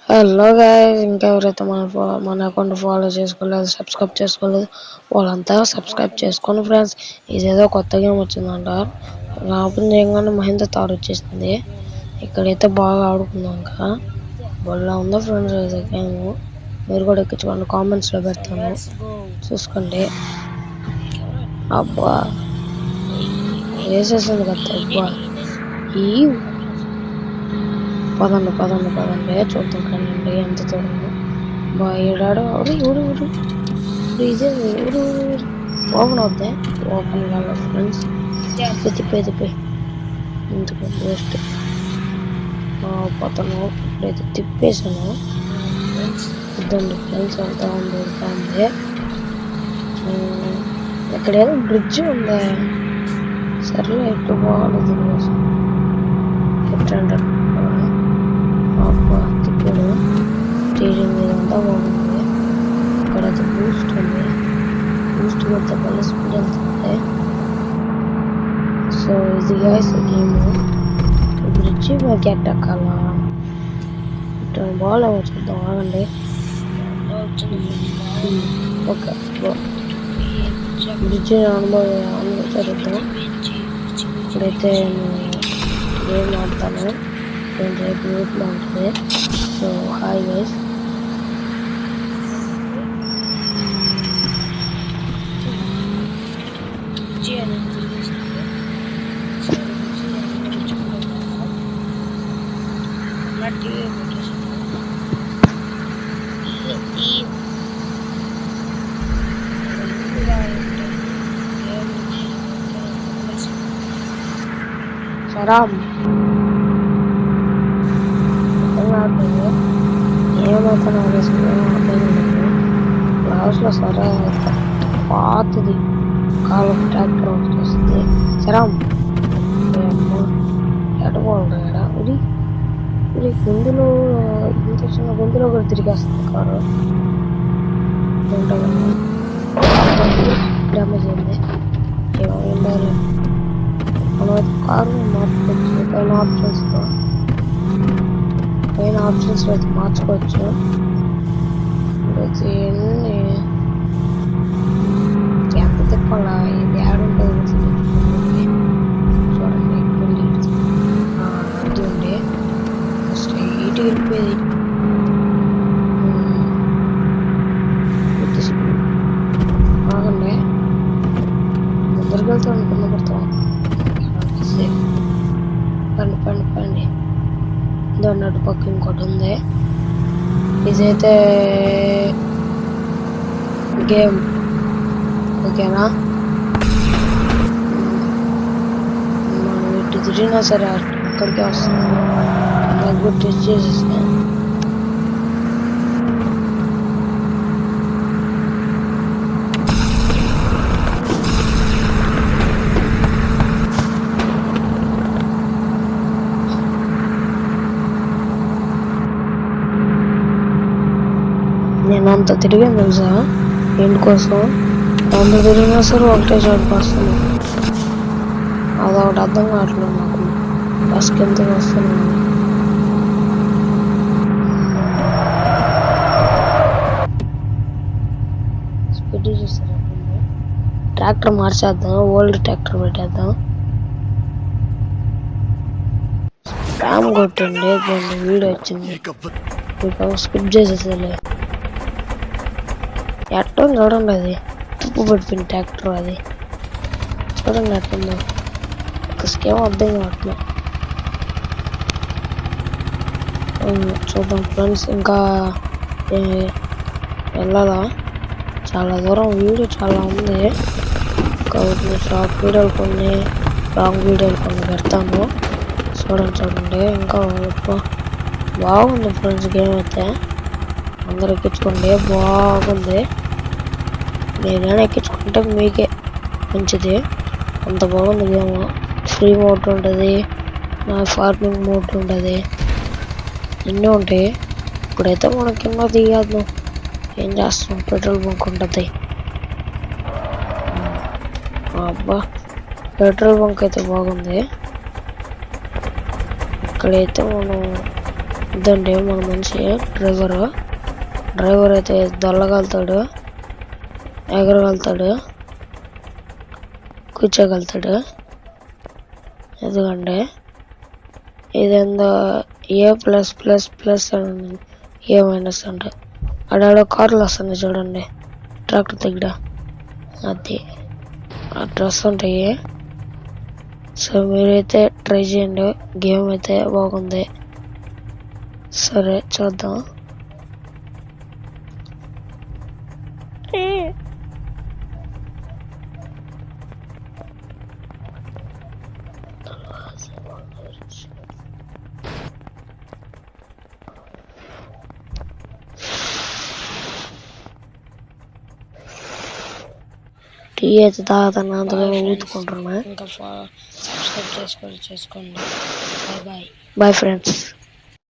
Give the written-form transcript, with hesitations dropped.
Hello guys, ఇంకెవరైతే మన account follow చేసుకోలేదు, subscribe చేసుకోలేదు వాళ్ళంతా సబ్స్క్రైబ్ చేసుకోండి ఫ్రెండ్స్. ఇదేదో కొత్త గేమ్ వచ్చిందంట. ఓపెన్ చేయగానే మహేంద్ర తార్ వచ్చేసింది. ఇక్కడైతే బాగా ఆడుకుందాం కదా. బొల్లా ఉందా ఫ్రెండ్స్ ఇది గేమ్. మీరు కూడా ఎక్కించుకోండి, కామెంట్స్ లో పెడతాను చూసుకోండి. అబ్బా వేసేసింది కదా. అబ్బా ఈ పదండి చూద్దాం రండి ఎంత దూరమో. బాడాడు ఇదే ఊరు ఓపెన్ అవుద్ది. ఓపెన్ కాదు ఫ్రెండ్స్, తిప్పే ఎందుకు వేస్ట్. పోతాను ఇప్పుడైతే తిప్పేసాను. ఇద్దండి ఫ్రెండ్స్, వెళ్తా ఉంది. ఇక్కడ ఏదో బ్రిడ్జ్ ఉంది. సర్లే ఎటు పోవాలి దీనికోసం. ఎట్లా తిప్పాడు స్టీరింగ్ ఇదంతా బాగుంది. ఇక్కడైతే బూస్ట్ ఉంది. బూస్ట్ కొడితే మళ్ళీ స్పీడ్ వెళ్తుంది. సో ఇది గైస్ గేమ్. బ్రిడ్జి మాకు ఎట్టకాలా ఇటు బాగాలేమో చూద్దాం, ఆగండి. ఓకే బ్రిడ్జి అనుభవిద్దాం. ఇప్పుడైతే గేమ్ ఆడతాను. రేపు యూట్లో ఉంటుంది. So hi guys. సరాం ఏమైతే హౌస్ లో సరే పాతది కాలం ట్రాక్టర్ ఒకటి వస్తుంది. సరాం ఎడబోడా ఉరి గొంతులో ఇంత చిన్న గొంతులో కూడా తిరిగేస్తుంది కారు. డ్యామేజ్ అయింది. ఏమైందో మనం కారు మార్చుకోవచ్చు. పైన ఆప్షన్స్ అయితే మార్చుకోవచ్చు. ఇప్పుడైతే ఎంత తిప్పాలా, ఇది ఆడుంటుంది చూడండి. అది ఉండే స్ట్రైట్ వెళ్ళిపోయేది. ఆగండి, ముందరికి వెళ్తా అనుకున్న పడతాం. పండి దాని అటు పక్క ఇంకోటి ఉంది. ఇదైతే గేమ్ ఓకేనా. మనం ఇటు తిరిగినా సరే అక్కడికే వస్తుంది. టెస్ట్ చేసేస్తా. నేను అంత తిరిగాను తెలుసా ఇంటి కోసం. అంత తిరిగినా సరే ఒకటే చోటుకు వస్తాను. అదొకటి అర్థం కావట్లేదు నాకు. బస్కి ఎందుకు వస్తున్నాను. స్పీడ్ చూస్తారా? ట్రాక్టర్ మార్చేద్దాం, ఓల్డ్ ట్రాక్టర్ పెట్టేద్దాం. స్పామ్ కొట్టండి, వీడియో వచ్చింది. స్కిప్ చేసేసలే. ఎట్టో చూడండి, అది తుప్పు పడిపోయింది ట్రాక్టర్. అది చూడండి ఎట్టుందో. స్కేమ్ అర్థం కావట్లేదు. చూద్దాం ఫ్రెండ్స్, ఇంకా వెళ్ళాలా? చాలా దూరం, వీడియో చాలా ఉంది కాబట్టి షార్ట్ వీడియోలు కొన్ని, లాంగ్ వీడియోలు కొన్ని పెడతాను. చూడండి. ఇంకా బాగుంది ఫ్రెండ్స్ గేమ్ అయితే. అందరు ఎక్కించుకోండి, బాగుంది. నేనైనా ఎక్కించుకుంటే మీకే మంచిది. అంత బాగుంది గేమ్. ఫ్రీ మోడ్ ఉంటుంది, ఫార్మింగ్ మోడ్ ఉంటుంది, అన్నీ ఉంటాయి. ఇప్పుడైతే మనం కింద దిగేద్దాం. ఏం చేస్తాం, పెట్రోల్ బంక్ ఉంటుంది. అబ్బా పెట్రోల్ బంక్ అయితే బాగుంది. ఇక్కడైతే మనం ఇదండి మన మనిషి డ్రైవర్ అయితే దొల్లగలుగుతాడు, ఎగరగలుగుతాడు, కూర్చోగలుగుతాడు. ఎందుకంటే ఇదేందో ఏ+++ అని ఏ- అంటే ఆడాడో కార్లు వస్తుంది చూడండి, ట్రాక్టర్ దగ్గర అది ఆ డ్రెస్ ఉంటాయి. సో మీరైతే ట్రై చేయండి, గేమ్ అయితే బాగుంది. సరే చూద్దాం. టీ అయితే తాగుతాను, అందులో ఊతుకుంటున్నా. ఇంకా సబ్స్క్రైబ్ చేసుకోండి. Bye friends.